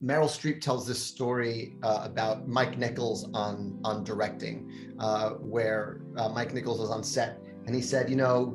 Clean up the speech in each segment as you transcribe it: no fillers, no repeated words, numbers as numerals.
Meryl Streep tells this story about Mike Nichols on directing, where Mike Nichols was on set and he said,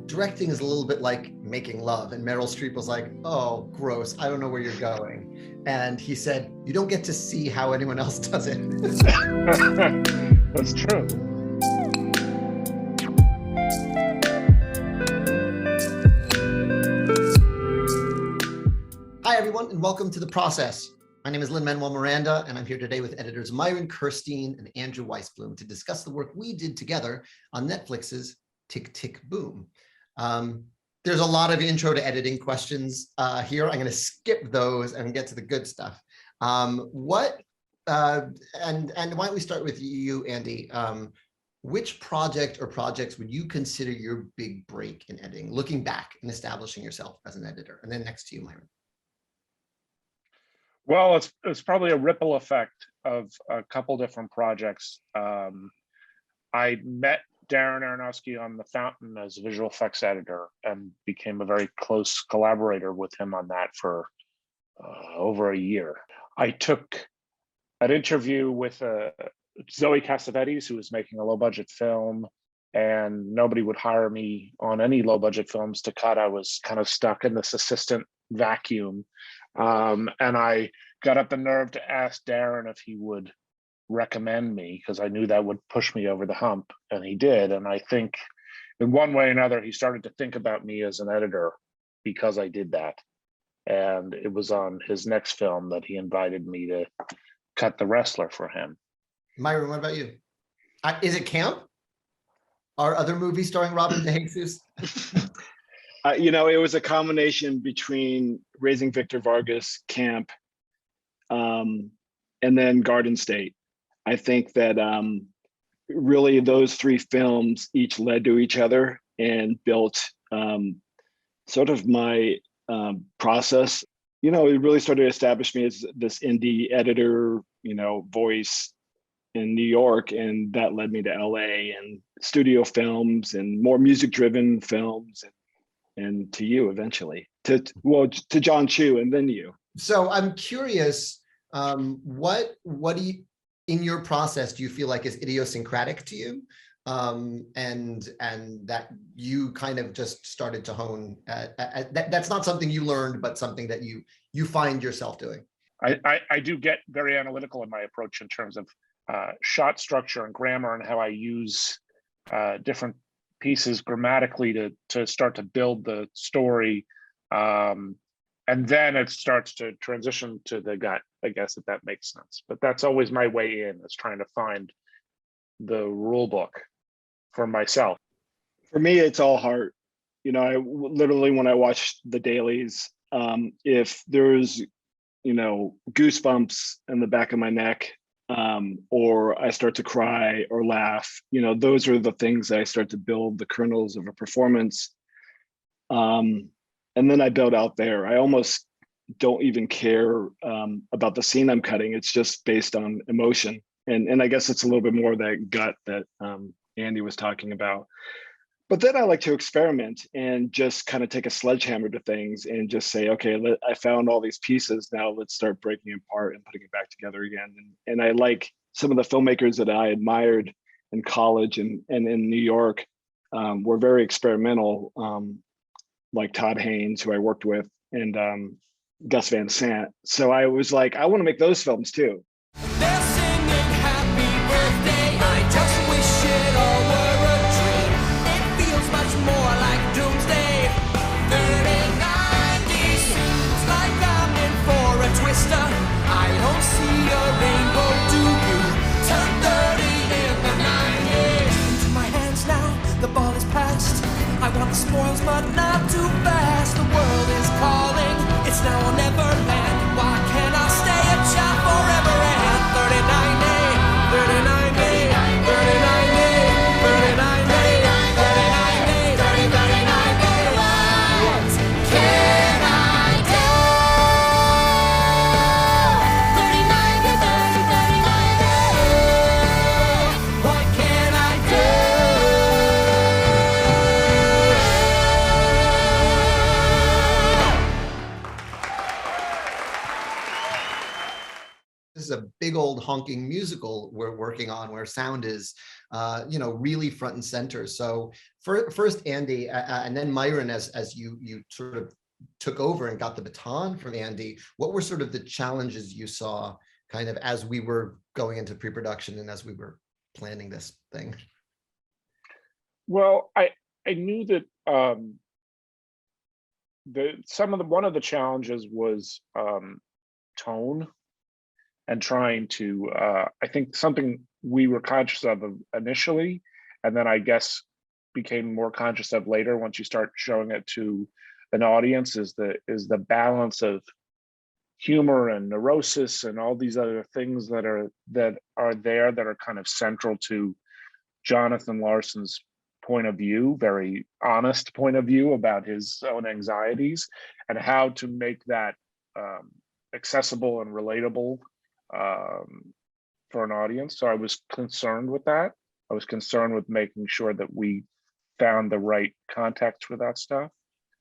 directing is a little bit like making love. And Meryl Streep was like, oh, gross, I don't know where you're going. And he said, you don't get to see how anyone else does it. That's true. Hi, everyone, and welcome to The Process. My name is Lin-Manuel Miranda, and I'm here today with editors Myron, Kerstein, and Andrew Weisblum to discuss the work we did together on Netflix's Tick, Tick, Boom. There's a lot of intro to editing questions here. I'm going to skip those and get to the good stuff. And why don't we start with you, Andy? Which project or projects would you consider your big break in editing, looking back and establishing yourself as an editor? And then next to you, Myron. Well, it's probably a ripple effect of a couple different projects. I met Darren Aronofsky on The Fountain as a visual effects editor and became a very close collaborator with him on that for over a year. I took an interview with Zoe Cassavetes, who was making a low-budget film, and nobody would hire me on any low-budget films to cut. I was kind of stuck in this assistant vacuum. And I got up the nerve to ask Darren if he would recommend me, because I knew that would push me over the hump, and he did. And I think in one way or another, he started to think about me as an editor because I did that. And it was on his next film that he invited me to cut The Wrestler for him. Myron, what about you? Is it Camp? Are other movies starring Robin DeJesus? It was a combination between Raising Victor Vargas, Camp, and then Garden State. I think that really those three films each led to each other and built sort of my process. It really started to establish me as this indie editor, voice in New York, and that led me to LA and studio films and more music-driven films. And to you eventually, to John Chu, and then you. So I'm curious, what do you, in your process, do you feel like is idiosyncratic to you, and that you kind of just started to hone? That's not something you learned, but something that you find yourself doing. I do get very analytical in my approach in terms of shot structure and grammar and how I use different pieces grammatically to start to build the story, and then it starts to transition to the gut, I guess, if that makes sense. But that's always my way in, is trying to find the rule book for myself. For me, it's all heart. I literally, when I watch the dailies, if there's goosebumps in the back of my neck, or I start to cry or laugh, those are the things that I start to build the kernels of a performance. And then I build out there. I almost don't even care about the scene I'm cutting. It's just based on emotion. And I guess it's a little bit more of that gut that Andy was talking about. But then I like to experiment and just kind of take a sledgehammer to things and just say, okay, I found all these pieces. Now let's start breaking it apart and putting it back together again. And I like some of the filmmakers that I admired in college and in New York were very experimental, like Todd Haynes, who I worked with, and Gus Van Sant. So I was like, I want to make those films too. They're singing happy birthday. I just wish it all were a dream. It feels much more like doomsday. 30-90 seems like I'm in for a twister. I don't see a rainbow, do you? Turn 30 in the 90s. Into my hands now, the ball is passed. I want the spoils, but not too fast. The world is calling. It's now or never land. Why can't I stay a child forever? And 39 is a big old honking musical we're working on where sound is, really front and center. So first Andy, and then Myron, as you sort of took over and got the baton from Andy, what were sort of the challenges you saw kind of as we were going into pre-production and as we were planning this thing? Well, I knew that one of the challenges was tone, and trying to I think something we were conscious of initially, and then I guess became more conscious of later once you start showing it to an audience, is the balance of humor and neurosis and all these other things that are there that are kind of central to Jonathan Larson's point of view, very honest point of view about his own anxieties, and how to make that accessible and relatable for an audience. So I was concerned with that. I was concerned with making sure that we found the right context for that stuff.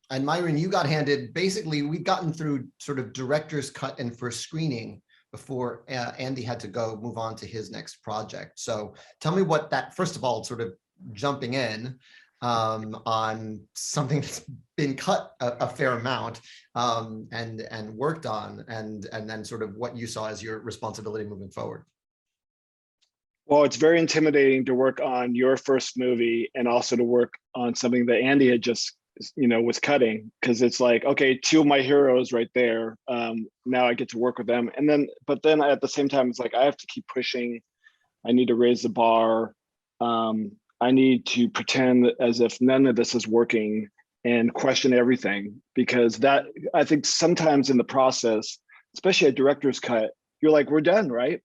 And Myron, you got handed, basically, we'd gotten through sort of director's cut and first screening before Andy had to go move on to his next project. So tell me what that, first of all, sort of jumping in on something that's been cut a fair amount and worked on, and then sort of what you saw as your responsibility moving forward. Well, it's very intimidating to work on your first movie and also to work on something that Andy had just, was cutting, because it's like, okay, two of my heroes right there. Now I get to work with them. But then at the same time, it's like, I have to keep pushing. I need to raise the bar. I need to pretend as if none of this is working and question everything, because that, I think sometimes in the process, especially a director's cut, you're like, we're done, right?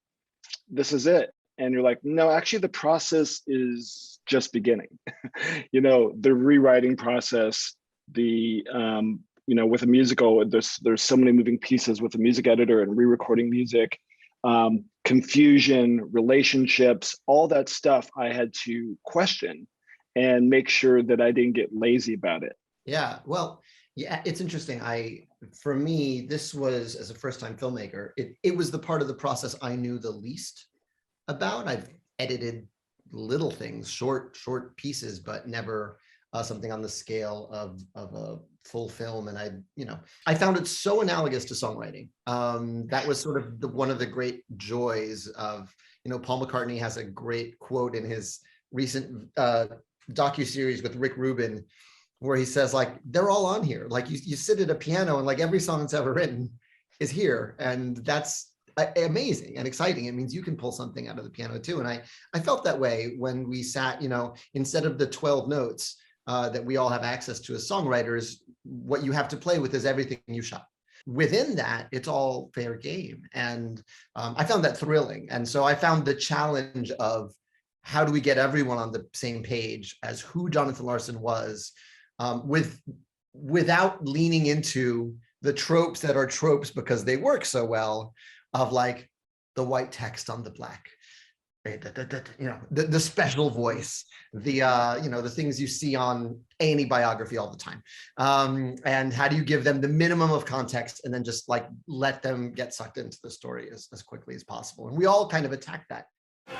This is it. And you're like, no, actually the process is just beginning. The rewriting process, with a musical, there's so many moving pieces with a music editor and re-recording music, confusion, relationships, all that stuff I had to question and make sure that I didn't get lazy about it. Yeah, well, yeah, it's interesting. For me, this was, as a first-time filmmaker, it was the part of the process I knew the least about. I've edited little things, short pieces, but never something on the scale of a full film. And I found it so analogous to songwriting. That was sort of one of the great joys of, Paul McCartney has a great quote in his recent docuseries with Rick Rubin, where he says, like, they're all on here. Like you sit at a piano and like every song that's ever written is here. And that's amazing and exciting. It means you can pull something out of the piano too. And I felt that way when we sat, instead of the 12 notes that we all have access to as songwriters, what you have to play with is everything you shot. Within that, it's all fair game. And I found that thrilling. And so I found the challenge of how do we get everyone on the same page as who Jonathan Larson was, without leaning into the tropes that are tropes because they work so well, of like the white text on the black, the special voice, the things you see on A&E biography all the time. And how do you give them the minimum of context and then just like let them get sucked into the story as quickly as possible? And we all kind of attack that.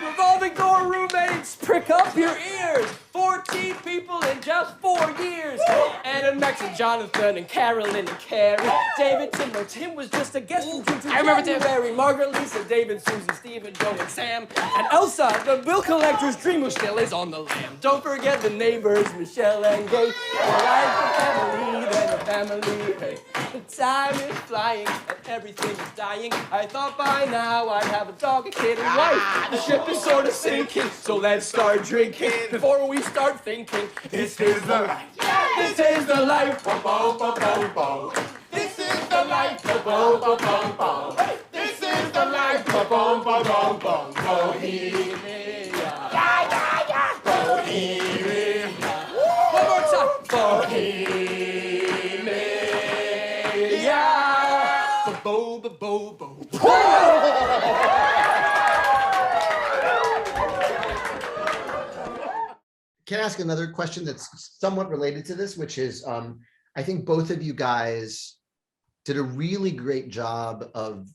Revolving door roommates, prick up your ears. 14 people in just 4 years. Anna, Max, and Jonathan, and Carolyn, and Carrie. David, Tim was just a guest from June to I remember Tim. January. Margaret, Lisa, David, Susan, Stephen, Joe, and Sam. And Elsa, the bill collector's dream, who still is on the lam. Don't forget the neighbors, Michelle and Gay. More like a family than a family. Hey, the time is flying, and everything is dying. I thought by now I'd have a dog, a kid, and wife. The ship is sort of sinking, so let's start drinking before we start thinking. This is the life. This is the life. Bo, bo, bo, bo, bo. This is the life. Bo, bo, bo, bo, bo. This is the life. Bo, bo, bo, bo, bo. Bohemia. Yeah, yeah, yeah. Bohemia. One more time. Bohemia. Bo, bo, bo, bo. Can I ask another question that's somewhat related to this, which is, I think both of you guys did a really great job of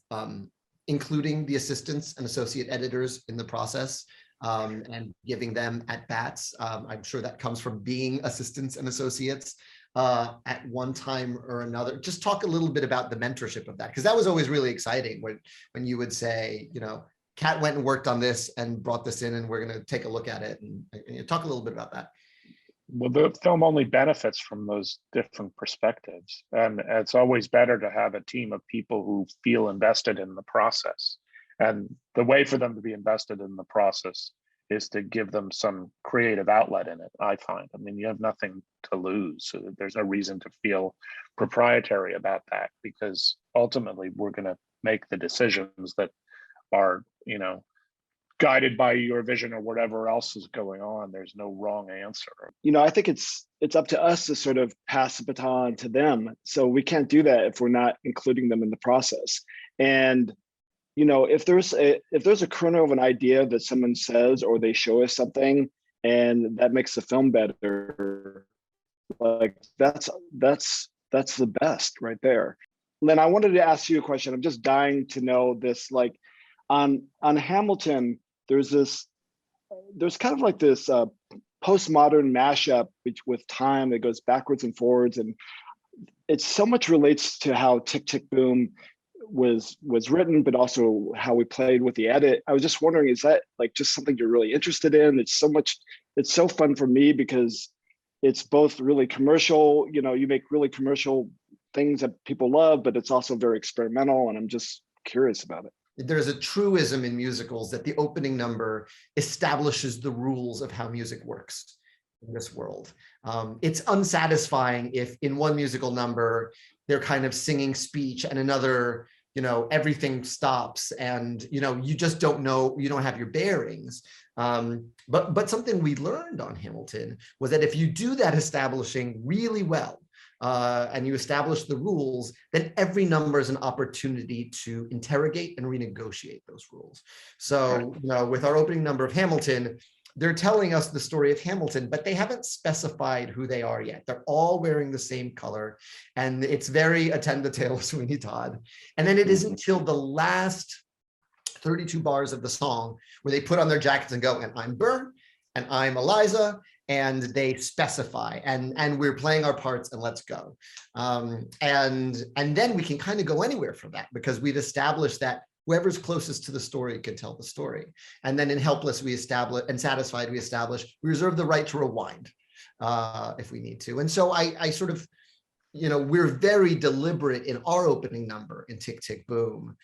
including the assistants and associate editors in the process, and giving them at bats. I'm sure that comes from being assistants and associates at one time or another. Just talk a little bit about the mentorship of that, because that was always really exciting when you would say, you know, Kat went and worked on this and brought this in, and we're going to take a look at it, and talk a little bit about that. Well, the film only benefits from those different perspectives. And it's always better to have a team of people who feel invested in the process. And the way for them to be invested in the process is to give them some creative outlet in it, I find. I mean, you have nothing to lose. So there's no reason to feel proprietary about that, because ultimately we're going to make the decisions that are, you know, guided by your vision or whatever else is going on. There's no wrong answer. You know, I think it's up to us to sort of pass the baton to them. So we can't do that if we're not including them in the process. And, you know, if there's a kernel of an idea that someone says, or they show us something and that makes the film better, like that's the best right there. Lynn, I wanted to ask you a question. I'm just dying to know this. Like on Hamilton, there's kind of like this postmodern mashup with time that goes backwards and forwards, and it so much relates to how Tick, Tick, Boom was written, but also how we played with the edit. I was just wondering, is that like just something you're really interested in? It's so fun for me because it's both really commercial, you know, you make really commercial things that people love, but it's also very experimental, and I'm just curious about it. There's a truism in musicals that the opening number establishes the rules of how music works in this world. It's unsatisfying if in one musical number, they're kind of singing speech, and another, you know, everything stops, and, you know, you just don't know, you don't have your bearings. But something we learned on Hamilton was that if you do that establishing really well, and you establish the rules, then every number is an opportunity to interrogate and renegotiate those rules. So, you know, with our opening number of Hamilton, they're telling us the story of Hamilton, but they haven't specified who they are yet. They're all wearing the same color, and it's very Attend the Tale of Sweeney Todd. And then it isn't until the last 32 bars of the song where they put on their jackets and go, and I'm Burr, and I'm Eliza, and they specify, and we're playing our parts, and let's go. And then we can kind of go anywhere from that, because we've established that whoever's closest to the story can tell the story. And then in Helpless, we establish, and Satisfied, we reserve the right to rewind if we need to. And so I sort of, you know, we're very deliberate in our opening number in Tick, Tick, Boom.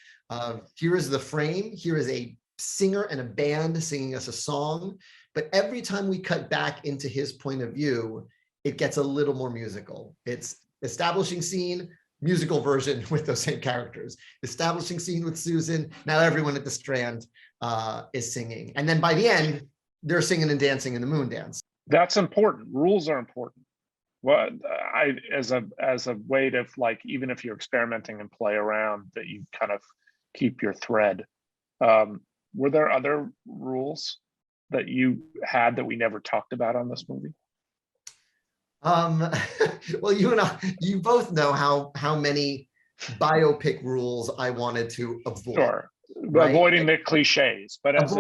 Here is the frame. Here is a singer and a band singing us a song. But every time we cut back into his point of view, it gets a little more musical. It's establishing scene, musical version with those same characters. Establishing scene with Susan, now everyone at the Strand is singing. And then by the end, they're singing and dancing in the moon dance. That's important. Rules are important. Well, as a way to, like, even if you're experimenting and play around, that you kind of keep your thread. Were there other rules that you had that we never talked about on this movie? Well, you both know how many biopic rules I wanted to avoid. Sure, right? Avoiding the cliches, but as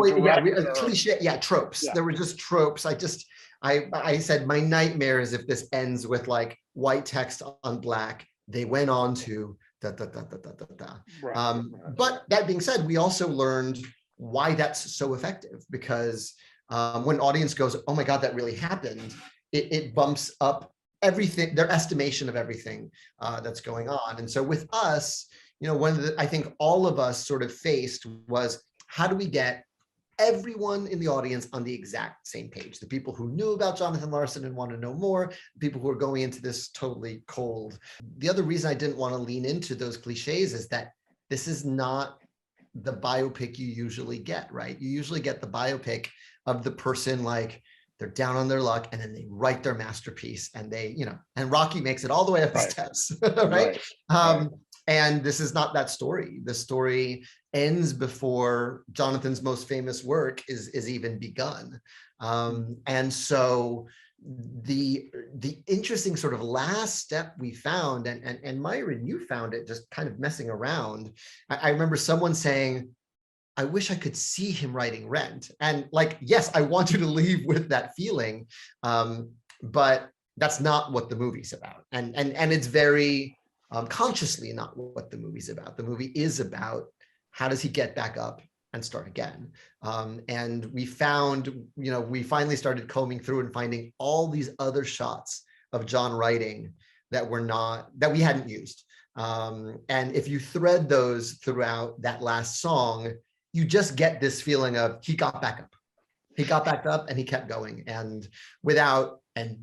tropes. Yeah. There were just tropes. I said my nightmare is if this ends with like white text on black. They went on to da da da da da da da. Right. But that being said, we also learned why that's so effective, because when an audience goes, oh my God, that really happened, it bumps up everything, their estimation of everything that's going on. And so with us, you know, one of the, I think all of us sort of faced was, how do we get everyone in the audience on the exact same page? The people who knew about Jonathan Larson and want to know more, the people who are going into this totally cold. The other reason I didn't want to lean into those cliches is that this is not the biopic you usually get, right? You usually get the biopic of the person, like they're down on their luck and then they write their masterpiece, and they, you know, and Rocky makes it all the way up the steps, right? And this is not that story. The story ends before Jonathan's most famous work is even begun. And so, the interesting sort of last step we found, and Myron, you found it just kind of messing around. I remember someone saying, I wish I could see him writing Rent. And like, yes, I want you to leave with that feeling, but that's not what the movie's about. And it's very consciously not what the movie's about. The movie is about how does he get back up and start again. And we found, we finally started combing through and finding all these other shots of John writing that we hadn't used. And if you thread those throughout that last song, you just get this feeling of he got back up. He got back up and he kept going, and without him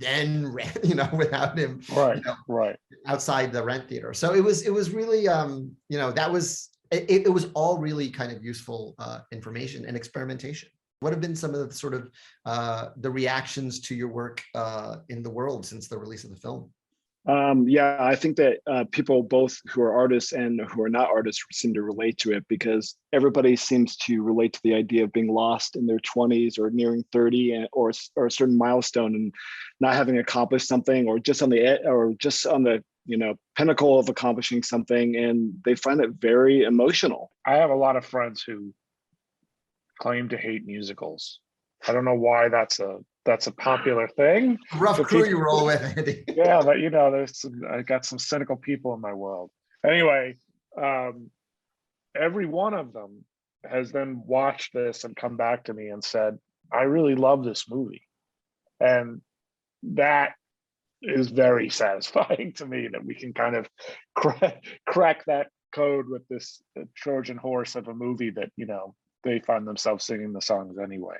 Right. outside the Rent theater. So it was really it was all really kind of useful information and experimentation. What have been some of the sort of the reactions to your work in the world since the release of the film? Yeah, I think that people both who are artists and who are not artists seem to relate to it, because everybody seems to relate to the idea of being lost in their 20s or nearing 30 or a certain milestone and not having accomplished something, or just on the pinnacle of accomplishing something, and they find it very emotional. I have a lot of friends who claim to hate musicals. I don't know why that's a popular thing. Rough crew you roll with, Andy. Yeah, but I got some cynical people in my world. Anyway, every one of them has then watched this and come back to me and said, I really love this movie. And that is very satisfying to me, that we can kind of crack that code with this Trojan horse of a movie that, they find themselves singing the songs anyway.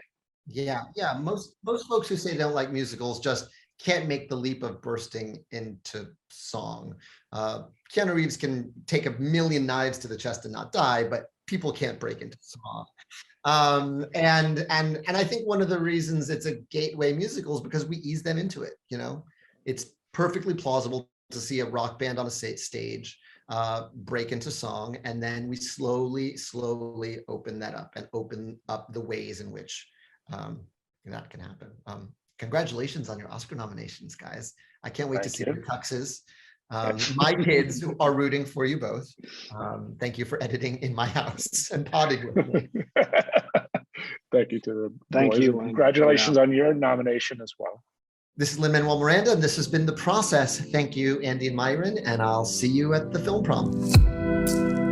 Yeah. Most folks who say they don't like musicals just can't make the leap of bursting into song. Keanu Reeves can take a million knives to the chest and not die, but people can't break into song. And I think one of the reasons it's a gateway musical is because we ease them into it. It's perfectly plausible to see a rock band on a stage break into song, and then we slowly open that up and open up the ways in which that can happen. Congratulations on your Oscar nominations, guys. I can't wait to see your tuxes. My kids are rooting for you both. Thank you for editing in my house and podding with me. Thank you to the Thank boys. you. Congratulations on your nomination as well. This is Lin-Manuel Miranda, and this has been The Process. Thank you, Andy and Myron, and I'll see you at the film prom.